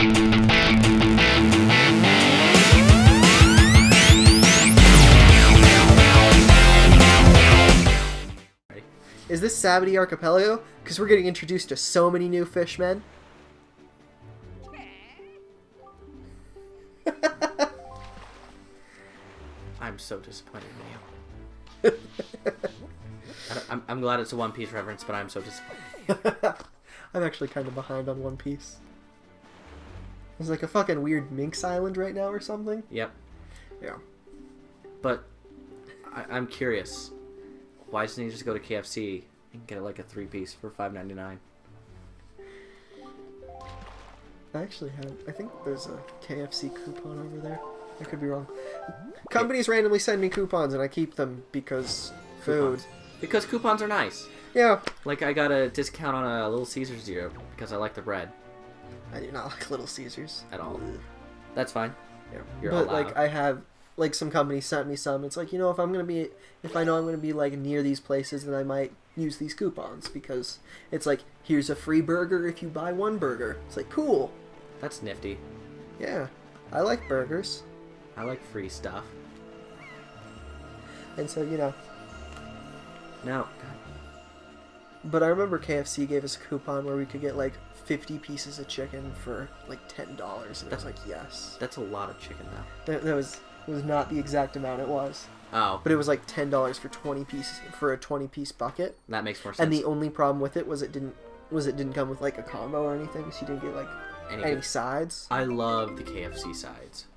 Is this Sabity Archipelago? Because we're getting introduced to so many new fishmen. I'm so disappointed in you. I'm glad it's a One Piece reference, but I'm so disappointed. I'm actually kind of behind on One Piece. There's like a fucking weird Minx Island right now or something. Yep. Yeah. But I'm curious. Why doesn't he just go to KFC and get like a 3-piece for $5.99? I actually have. I think there's a KFC coupon over there. I could be wrong. Companies randomly send me coupons and I keep them because food. Coupons. Because coupons are nice. Yeah. Like I got a discount on a Little Caesars deal because I like the bread. I do not like Little Caesars at all. That's fine. Yeah. You're but allowed. like I have, like some companies sent me some. It's like, you know, if I know I'm gonna be like near these places, then I might use these coupons because it's like, here's a free burger if you buy one burger. It's like, cool. That's nifty. Yeah, I like burgers. I like free stuff. And so, you know. No. But I remember KFC gave us a coupon where we could get like 50 pieces of chicken for like $10, and I was like, yes. That's a lot of chicken, though. That was not the exact amount it was. Oh. But it was like $10 for 20 pieces for a 20-piece bucket. That makes more sense. And the only problem with it was it didn't come with like a combo or anything, so you didn't get like any sides. I love the KFC sides.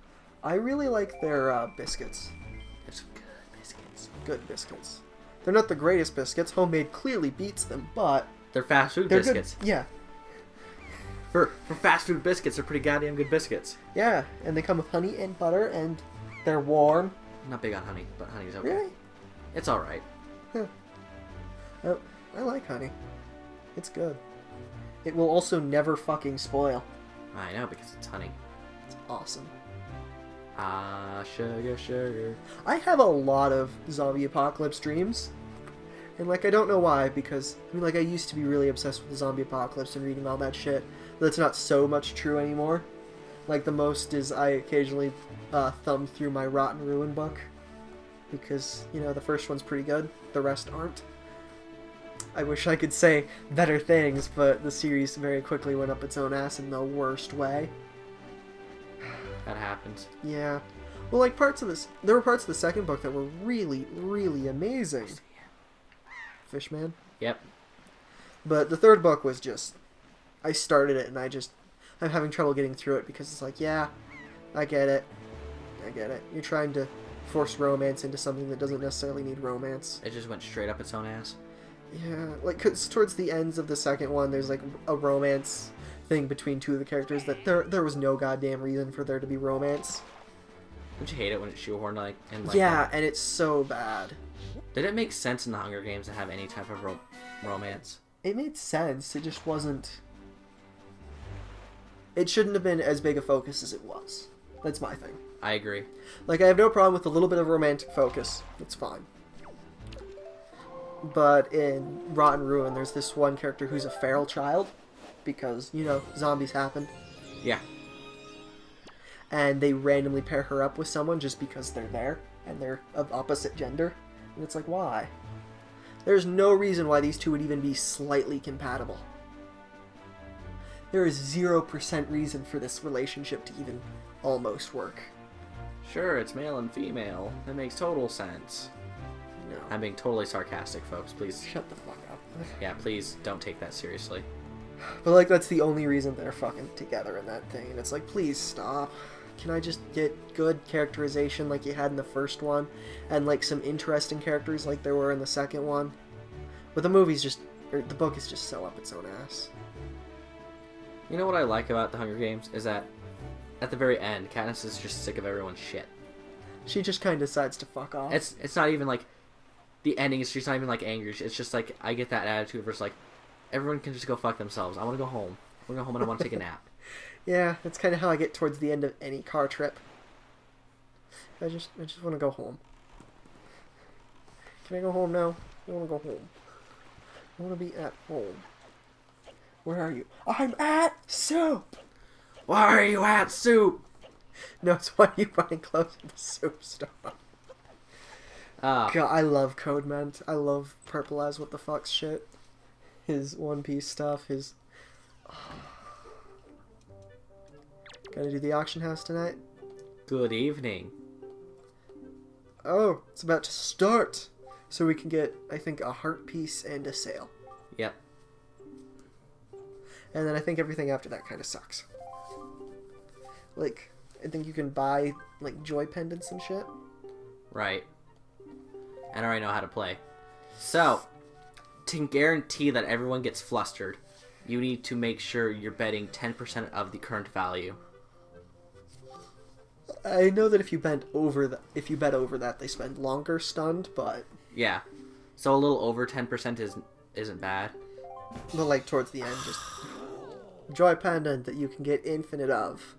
I really like their biscuits. They're some good biscuits. Good biscuits. They're not the greatest biscuits. Homemade clearly beats them, but they're fast food they're biscuits. Good. Yeah. For fast food biscuits, they're pretty goddamn good biscuits. Yeah, and they come with honey and butter, and they're warm. I'm not big on honey, but honey's okay. Really? It's all right. Huh. Oh, I like honey. It's good. It will also never fucking spoil. I know, because it's honey. It's awesome. Ah, sugar, sugar. I have a lot of zombie apocalypse dreams. And, like, I don't know why, because, I mean, like, I used to be really obsessed with the zombie apocalypse and reading all that shit. But it's not so much true anymore. Like, the most is I occasionally thumb through my Rotten Ruin book. Because, you know, the first one's pretty good. The rest aren't. I wish I could say better things, but the series very quickly went up its own ass in the worst way. That happens. Yeah. Well, like, there were parts of the second book that were really, really amazing. Fishman? Yep. But the third book was just, I started it and I'm having trouble getting through it because it's like, yeah, I get it. You're trying to force romance into something that doesn't necessarily need romance. It just went straight up its own ass. Yeah, like, cause towards the ends of the second one, there's like a romance thing between two of the characters that there was no goddamn reason for there to be romance. Don't you hate it when it's shoehorned like in like? Yeah, and it's so bad. Did it make sense in the Hunger Games to have any type of romance? It made sense. It just wasn't. It shouldn't have been as big a focus as it was. That's my thing. I agree. Like, I have no problem with a little bit of romantic focus. It's fine. But in Rotten Ruin, there's this one character who's a feral child. Because, you know, zombies happened. Yeah. And they randomly pair her up with someone just because they're there. And they're of opposite gender. And it's like, why? There's no reason why these two would even be slightly compatible. There is 0% reason for this relationship to even almost work. Sure, it's male and female. That makes total sense. No. I'm being totally sarcastic, folks. Please. Shut the fuck up. Yeah, please don't take that seriously. But, like, that's the only reason they're fucking together in that thing. And it's like, please stop. Can I just get good characterization like you had in the first one? And, like, some interesting characters like there were in the second one? But the the book is just so up its own ass. You know what I like about the Hunger Games? Is that at the very end, Katniss is just sick of everyone's shit. She just kind of decides to fuck off. It's not even like the ending. She's not even like angry. It's just like I get that attitude versus like everyone can just go fuck themselves. I want to go home. I want to go home and I want to take a nap. Yeah, that's kind of how I get towards the end of any car trip. I just want to go home. Can I go home now? I want to go home. I want to be at home. Where are you? I'm at soup! Why are you at soup? No, it's why you buying clothes at the soup store. Uh, God, I love Codement. I love Purple Eyes What the Fuck's shit. His One Piece stuff, his... Gotta do the auction house tonight? Good evening. Oh, it's about to start! So we can get, I think, a heart piece and a sail. Yep. And then I think everything after that kind of sucks. Like, I think you can buy, like, joy pendants and shit. Right. And I already know how to play. So, to guarantee that everyone gets flustered, you need to make sure you're betting 10% of the current value. I know that if you bet over that, they spend longer stunned, but Yeah. So a little over 10% isn't bad. like towards the end, just joy pendant that you can get infinite of.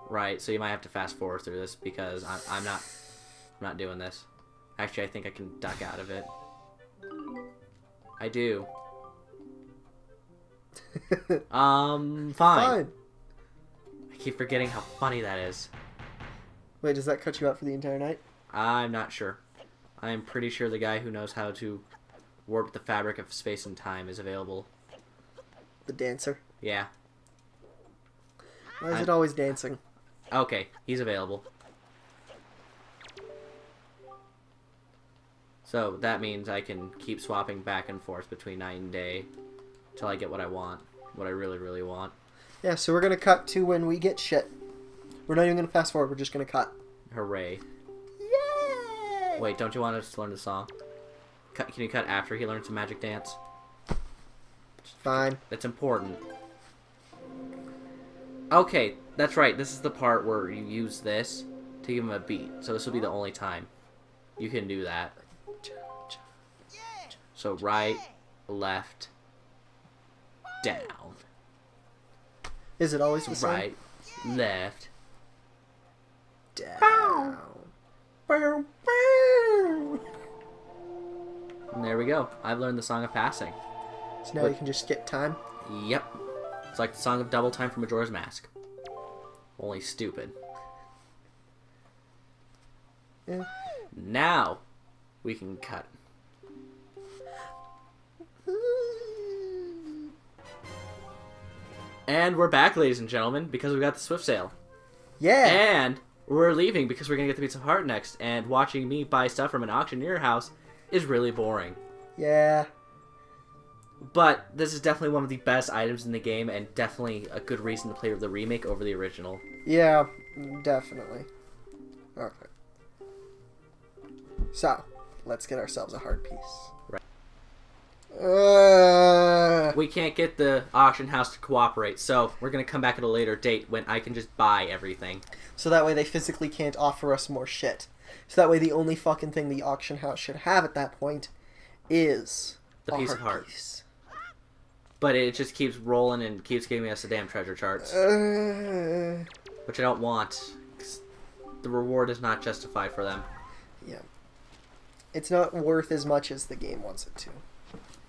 Right. So you might have to fast forward through this because I'm not doing this. Actually, I think I can duck out of it. I do. Fine. Fine. I keep forgetting how funny that is. Wait, does that cut you out for the entire night? I'm not sure. I'm pretty sure the guy who knows how to warp the fabric of space and time is available. The dancer. Yeah. Why is it always dancing? Okay, he's available. So that means I can keep swapping back and forth between night and day till I get what I want, what I really, really want. Yeah, so we're gonna cut to when we get shit. We're not even gonna fast forward, we're just gonna cut. Hooray. Yay! Wait, don't you want us to learn the song? Can you cut after he learns the magic dance? Fine. That's important. Okay, that's right. This is the part where you use this to give him a beat. So this will be the only time you can do that. So right, left, down. Is it always the same? Right, left, Down. and there we go. I've learned the Song of Passing. So now you can just skip time. Yep. It's like the Song of Double Time from Majora's Mask. Only stupid. Yeah. Now, we can cut. And we're back, ladies and gentlemen, because we got the Swift Sale. Yeah. And we're leaving because we're going to get the Piece of Heart next. And watching me buy stuff from an auction near your house is really boring. Yeah. But this is definitely one of the best items in the game and definitely a good reason to play the remake over the original. Yeah, definitely. Okay. So, let's get ourselves a heart piece. Right. Uh, We can't get the auction house to cooperate, so we're going to come back at a later date when I can just buy everything. so that way they physically can't offer us more shit. So that way the only fucking thing the auction house should have at that point is The a piece of heart. piece. But it just keeps rolling and keeps giving us the damn treasure charts, which I don't want. 'Cause the reward is not justified for them. Yeah. It's not worth as much as the game wants it to.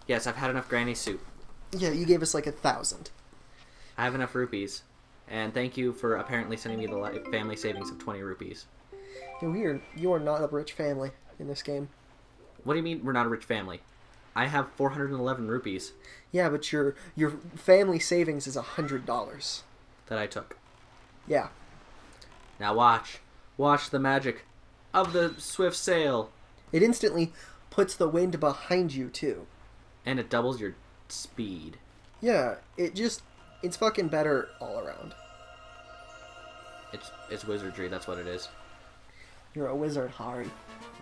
Yes, I've had enough granny soup. Yeah, you gave us like 1,000. I have enough rupees. And thank you for apparently sending me the family savings of 20 rupees. Yeah, you are not a rich family in this game. What do you mean we're not a rich family? I have 411 rupees Yeah, but your family savings is $100. that I took. Yeah. Now watch. Watch the magic of the Swift Sail. It instantly puts the wind behind you, too. And it doubles your speed. Yeah, it's fucking better all around. It's wizardry, that's what it is. You're a wizard, Hari.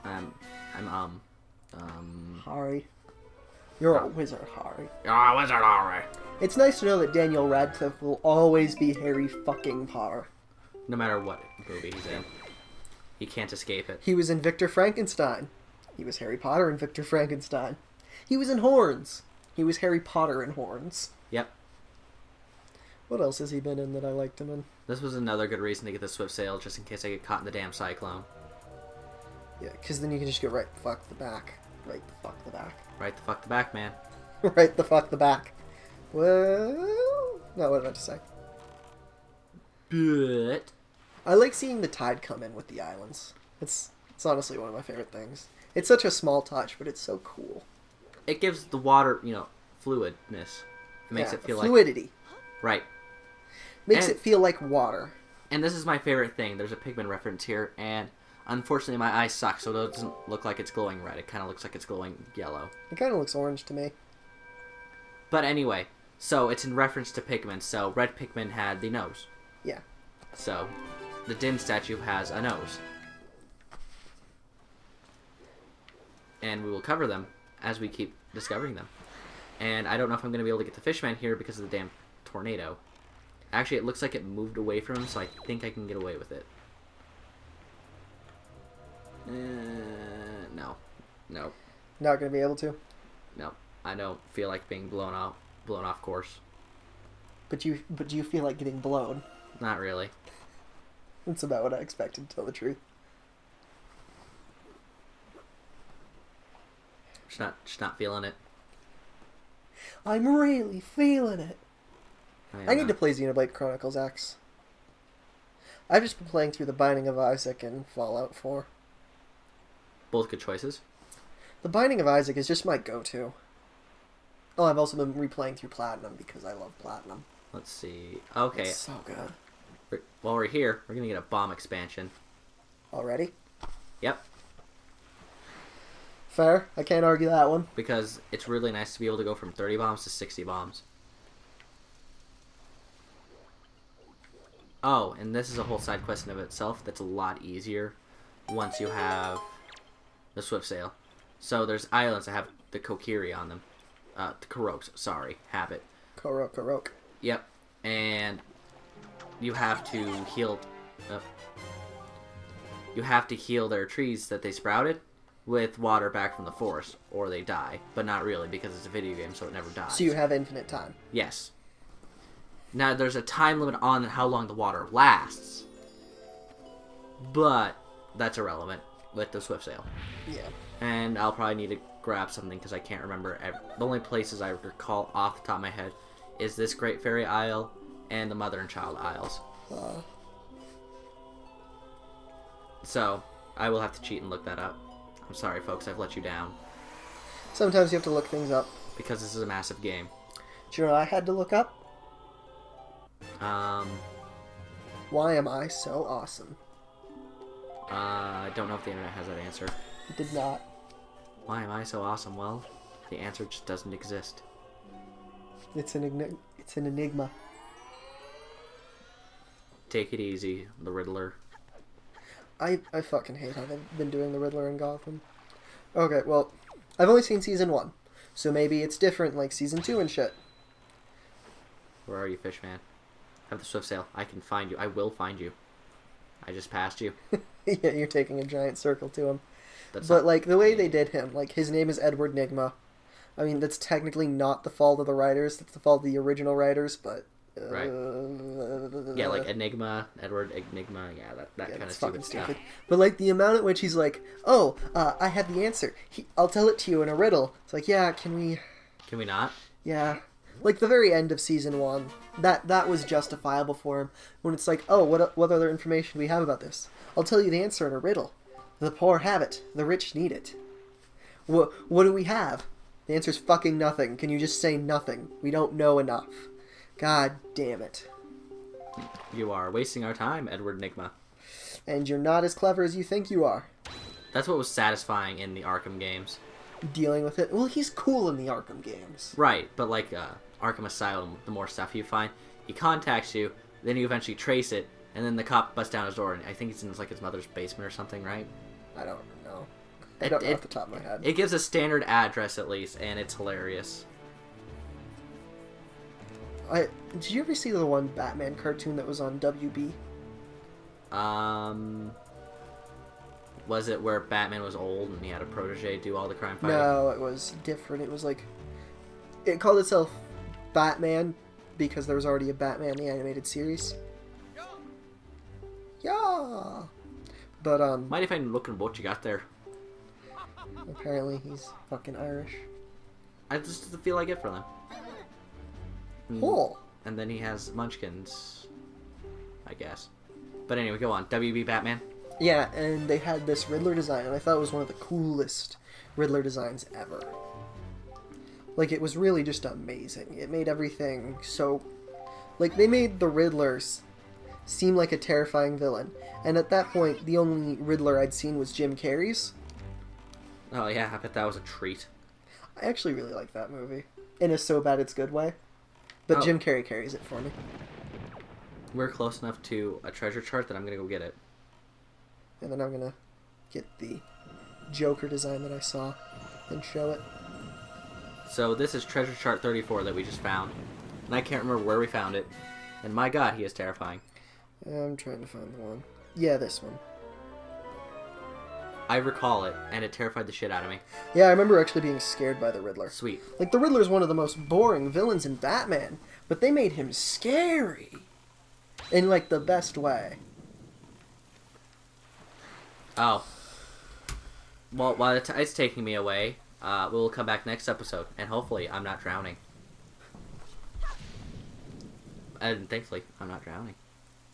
I'm Hari. You're a wizard, Hari. Ah, wizard, alright. It's nice to know that Daniel Radcliffe will always be Harry fucking Potter. No matter what movie he's in. He can't escape it. He was in Victor Frankenstein. He was Harry Potter in Victor Frankenstein. He was in Horns. He was Harry Potter in Horns. Yep. What else has he been in that I liked him in? This was another good reason to get the Swift Sail, just in case I get caught in the damn cyclone. Yeah, because then you can just go right the fuck the back. Right the fuck the back. Right the fuck the back, man. Right the fuck the back. Well, not what I meant to say. But I like seeing the tide come in with the islands. It's honestly one of my favorite things. It's such a small touch, but it's so cool. it gives the water, fluidness. It makes Yeah, it feel fluidity. right. Makes And- it feel like water. And this is my favorite thing. There's a Pikmin reference here, and unfortunately my eye sucks, so it doesn't look like it's glowing red. It kind of looks like it's glowing yellow. It kind of looks orange to me. But anyway, so it's in reference to Pikmin. So red Pikmin had the nose. Yeah. So the Din statue has a nose. And we will cover them as we keep discovering them. And I don't know if I'm going to be able to get the Fishman here because of the damn tornado. Actually, it looks like it moved away from him, so I think I can get away with it. No. No. Not gonna be able to. No. I don't feel like being blown off course. But you feel like getting blown. Not really. That's about what I expected, to tell the truth. Just not feeling it. I'm really feeling it. I need to to. play Xenoblade Chronicles X. I've just been playing through The Binding of Isaac and Fallout 4. Both good choices. The Binding of Isaac is just my go-to. Oh, I've also been replaying through Platinum because I love Platinum. Let's see. Okay. It's so good. While we're here, we're gonna get a bomb expansion. Already? Yep. Fair. I can't argue that one. Because it's really nice to be able to go from 30 bombs to 60 bombs. Oh, and this is a whole side quest in of itself that's a lot easier once you have the Swift Sail. So there's islands that have the Kokiri on them. The Kuroks, sorry, habit. Korok. Yep. And you have to heal... you have to heal their trees that they sprouted with water back from the forest, or they die. But not really, because it's a video game, so it never dies. So you have infinite time. Yes. Now, there's a time limit on how long the water lasts. But that's irrelevant with the Swift Sail. Yeah. And I'll probably need to grab something because I can't remember. The only places I recall off the top of my head is this Great Fairy Isle and the Mother and Child Isles. So, I will have to cheat and look that up. I'm sorry, folks, I've let you down. Sometimes you have to look things up. Because this is a massive game. Do you know what I had to look up? Why am I so awesome? I don't know if the internet has that answer. It did not. Why am I so awesome? Well, the answer just doesn't exist. It's an enigma. Take it easy, the Riddler. I fucking hate how they've been doing the Riddler in Gotham. Okay, well, I've only seen season 1, so maybe it's different like season 2 and shit. Where are you, Fishman? Have the Swift Sail. I can find you. I will find you. I just passed you. Yeah, you're taking a giant circle to him. That's But not- like the way they did him, like his name is Edward Nigma. I mean, that's technically not the fault of the writers. That's the fault of the original writers, but Right. Yeah, like Enigma, Edward Enigma, yeah, that yeah, kind of it's fucking stupid stupid. stuff. But like the amount at which he's like, "Oh, I have the answer. I'll tell it to you in a riddle." It's like, yeah, can we? Can we not? Yeah, like the very end of season 1, that was justifiable for him. When it's like, "Oh, what other information do we have about this? I'll tell you the answer in a riddle. The poor have it. The rich need it. What do we have? The answer's fucking nothing. Can you just say nothing? We don't know enough. God damn it. You are wasting our time, Edward Enigma. And you're not as clever as you think you are. That's what was satisfying in the Arkham games. Dealing with it. Well, he's cool in the Arkham games. Right, but like Arkham Asylum, the more stuff you find, he contacts you, then you eventually trace it, and then the cop busts down his door, and I think it's in like his mother's basement or something, right? I don't know. I don't know off the top of my head. It gives a standard address at least, and it's hilarious. Did you ever see the one Batman cartoon that was on WB? Was it where Batman was old and he had a protege do all the crime fighting? No, it was different. It was like... It called itself Batman because there was already a Batman the animated series. Yeah! But, Mind if I look at what you got there? apparently he's fucking Irish. I just feel I get from them. Cool. And then he has munchkins. I guess. But anyway, go on. WB Batman. Yeah, and they had this Riddler design, and I thought it was one of the coolest Riddler designs ever. Like, it was really just amazing. It made everything so... Like, they made the Riddlers seem like a terrifying villain. And at that point, the only Riddler I'd seen was Jim Carrey's. Oh yeah, I bet that was a treat. I actually really like that movie. In a so bad it's good way. But Oh. Jim Carrey carries it for me. We're close enough to a treasure chart that I'm gonna go get it. And then I'm gonna get the Joker design that I saw and show it. So this is treasure chart 34 that we just found. And I can't remember where we found it. And my god, he is terrifying. I'm trying to find the one. Yeah, this one. I recall it, and it terrified the shit out of me. Yeah, I remember actually being scared by the Riddler. Sweet. Like, the Riddler's one of the most boring villains in Batman, but they made him scary. In, like, the best way. Oh. Well, while it's taking me away, we'll come back next episode, and hopefully I'm not drowning. And thankfully, I'm not drowning.